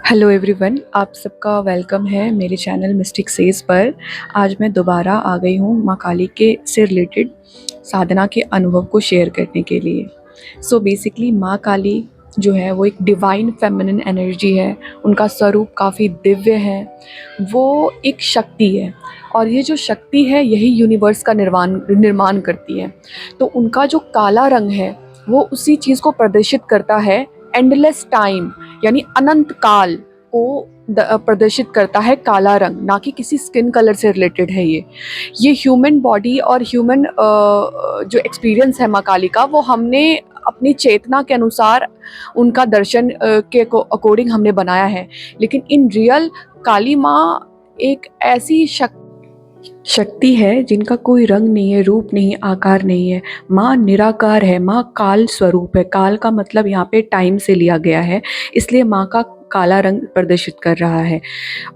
Hello everyone, आप सबका welcome है मेरे चैनल मिस्टिक सेज पर। आज मैं दोबारा आ गई हूँ माँ काली के से रिलेटेड साधना के अनुभव को शेयर करने के लिए। बेसिकली माँ काली जो है वो एक डिवाइन फेमिनिन एनर्जी है। उनका स्वरूप काफ़ी दिव्य है। वो एक शक्ति है और ये जो शक्ति है यही यूनिवर्स का निर्माण करती है। तो उनका जो काला रंग है वो उसी चीज़ को प्रदर्शित करता है, एंडलेस टाइम यानी अनंत काल को प्रदर्शित करता है काला रंग, ना कि किसी स्किन कलर से रिलेटेड है। ये ह्यूमन बॉडी और ह्यूमन जो एक्सपीरियंस है माँ काली का, वो हमने अपनी चेतना के अनुसार उनका दर्शन के अकॉर्डिंग हमने बनाया है। लेकिन इन रियल काली माँ एक ऐसी शक्ति है जिनका कोई रंग नहीं है, रूप नहीं, आकार नहीं है। माँ निराकार है, माँ काल स्वरूप है। काल का मतलब यहाँ पे टाइम से लिया गया है, इसलिए माँ का काला रंग प्रदर्शित कर रहा है।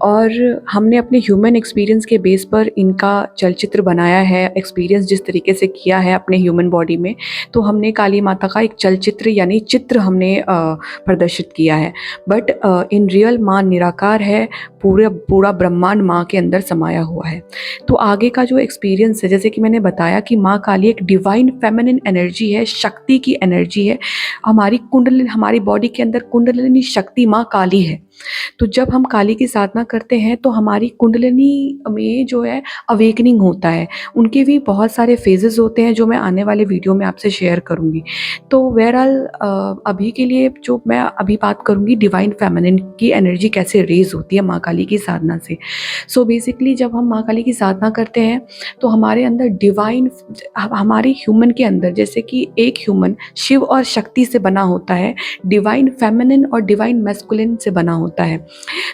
और हमने अपने ह्यूमन एक्सपीरियंस के बेस पर इनका चलचित्र बनाया है। एक्सपीरियंस जिस तरीके से किया है अपने ह्यूमन बॉडी में, तो हमने काली माता का एक चलचित्र यानी चित्र हमने प्रदर्शित किया है। बट इन रियल माँ निराकार है, पूरा पूरा ब्रह्मांड माँ के अंदर समाया हुआ है। तो आगे का जो एक्सपीरियंस है, जैसे कि मैंने बताया कि माँ काली एक डिवाइन फेमिनिन एनर्जी है, शक्ति की एनर्जी है। हमारी बॉडी के अंदर कुंडलिनी शक्ति माँ काली है। तो जब हम काली की साधना करते हैं तो हमारी कुंडलिनी में जो है अवेकनिंग होता है। उनके भी बहुत सारे फेजेस होते हैं जो मैं आने वाले वीडियो में आपसे शेयर करूँगी। तो बहरहाल अभी के लिए जो मैं अभी बात करूँगी, डिवाइन फेमिनिन की एनर्जी कैसे रेज होती है माँ काली की साधना से। बेसिकली जब हम माँ काली की साधना करते हैं तो हमारे अंदर डिवाइन, हमारे ह्यूमन के अंदर, जैसे कि एक ह्यूमन शिव और शक्ति से बना होता है, डिवाइन फेमिनिन और डिवाइन मैस्कुलिन से बना होता है।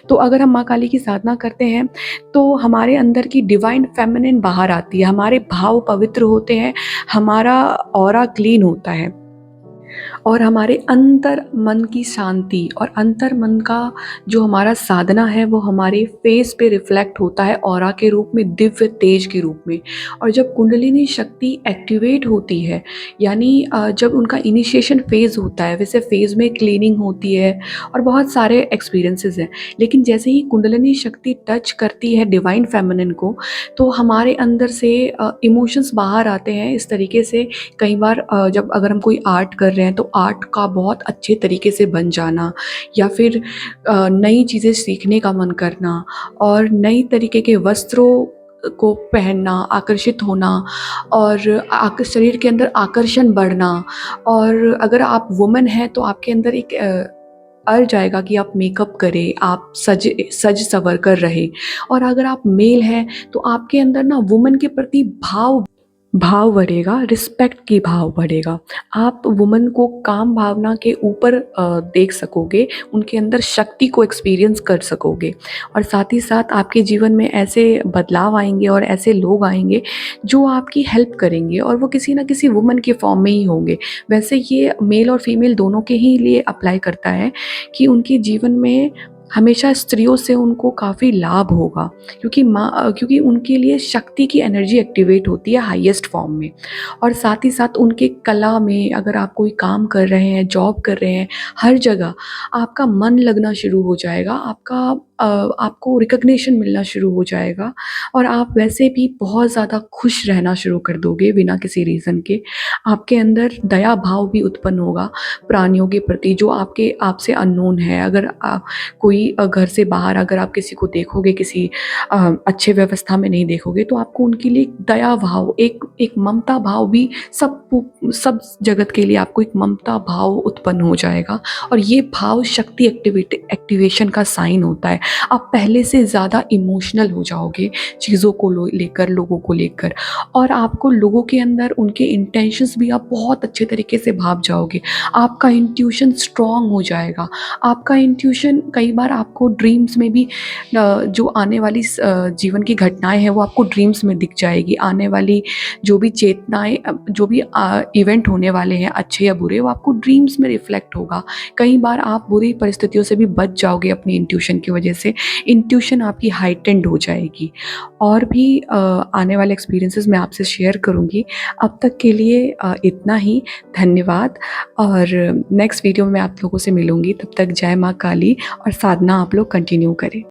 तो अगर हम माँ काली की साधना करते हैं तो हमारे अंदर की डिवाइन फेमिनिन बाहर आती है, हमारे भाव पवित्र होते हैं, हमारा ऑरा क्लीन होता है और हमारे अंतर मन की शांति और अंतर मन का जो हमारा साधना है वो हमारे फेस पे रिफ्लेक्ट होता है ऑरा के रूप में, दिव्य तेज के रूप में। और जब कुंडलिनी शक्ति एक्टिवेट होती है, यानी जब उनका इनिशिएशन फेज होता है, वैसे फेज में क्लीनिंग होती है और बहुत सारे एक्सपीरियंसेस हैं। लेकिन जैसे ही कुंडलिनी शक्ति टच करती है डिवाइन फेमिनिन को, तो हमारे अंदर से इमोशंस बाहर आते हैं इस तरीके से। कई बार जब अगर हम कोई आर्ट कर रहे हैं तो आर्ट का बहुत अच्छे तरीके से बन जाना, या फिर नई चीज़ें सीखने का मन करना और नई तरीके के वस्त्रों को पहनना, आकर्षित होना और शरीर के अंदर आकर्षण बढ़ना। और अगर आप वुमन हैं तो आपके अंदर एक अर्ज आएगा कि आप मेकअप करें, आप सज सवर कर रहे। और अगर आप मेल हैं तो आपके अंदर ना वुमन के प्रति भाव बढ़ेगा, रिस्पेक्ट की भाव बढ़ेगा। आप वुमन को काम भावना के ऊपर देख सकोगे, उनके अंदर शक्ति को एक्सपीरियंस कर सकोगे। और साथ ही साथ आपके जीवन में ऐसे बदलाव आएंगे और ऐसे लोग आएंगे जो आपकी हेल्प करेंगे, और वो किसी ना किसी वुमन के फॉर्म में ही होंगे। वैसे ये मेल और फीमेल दोनों के ही लिए अप्लाई करता है कि उनके जीवन में हमेशा स्त्रियों से उनको काफ़ी लाभ होगा, क्योंकि उनके लिए शक्ति की एनर्जी एक्टिवेट होती है हाईएस्ट फॉर्म में। और साथ ही साथ उनके कला में, अगर आप कोई काम कर रहे हैं, जॉब कर रहे हैं, हर जगह आपका मन लगना शुरू हो जाएगा, आपको रिकग्निशन मिलना शुरू हो जाएगा और आप वैसे भी बहुत ज़्यादा खुश रहना शुरू कर दोगे बिना किसी रीज़न के। आपके अंदर दया भाव भी उत्पन्न होगा प्राणियों के प्रति जो आपसे अननोन है। अगर कोई घर से बाहर अगर आप किसी को देखोगे, किसी अच्छे व्यवस्था में नहीं देखोगे, तो आपको उनके लिए एक दया भाव, एक ममता भाव भी, सब जगत के लिए आपको एक ममता भाव उत्पन्न हो जाएगा। और ये भाव शक्ति एक्टिवेशन का साइन होता है। आप पहले से ज़्यादा इमोशनल हो जाओगे चीज़ों को लेकर, लोगों को लेकर, और आपको लोगों के अंदर उनके इंटेंशंस भी आप बहुत अच्छे तरीके से भाप जाओगे। आपका इंट्यूशन स्ट्रॉन्ग हो जाएगा। आपका इंट्यूशन कई बार आपको ड्रीम्स में भी जो आने वाली जीवन की घटनाएं हैं वो आपको ड्रीम्स में दिख जाएगी। आने वाली जो भी चेतनाएं, जो भी इवेंट होने वाले हैं, अच्छे या बुरे, वो आपको ड्रीम्स में रिफ्लेक्ट होगा। कई बार आप बुरी परिस्थितियों से भी बच जाओगे अपनी इंट्यूशन की वजह से इंट्यूशन आपकी हाइटेंड हो जाएगी। और भी आने वाले एक्सपीरियंसेस मैं आपसे शेयर करूँगी। अब तक के लिए इतना ही। धन्यवाद। और नेक्स्ट वीडियो में मैं आप लोगों से मिलूँगी। तब तक जय माँ काली और साधना आप लोग कंटिन्यू करें।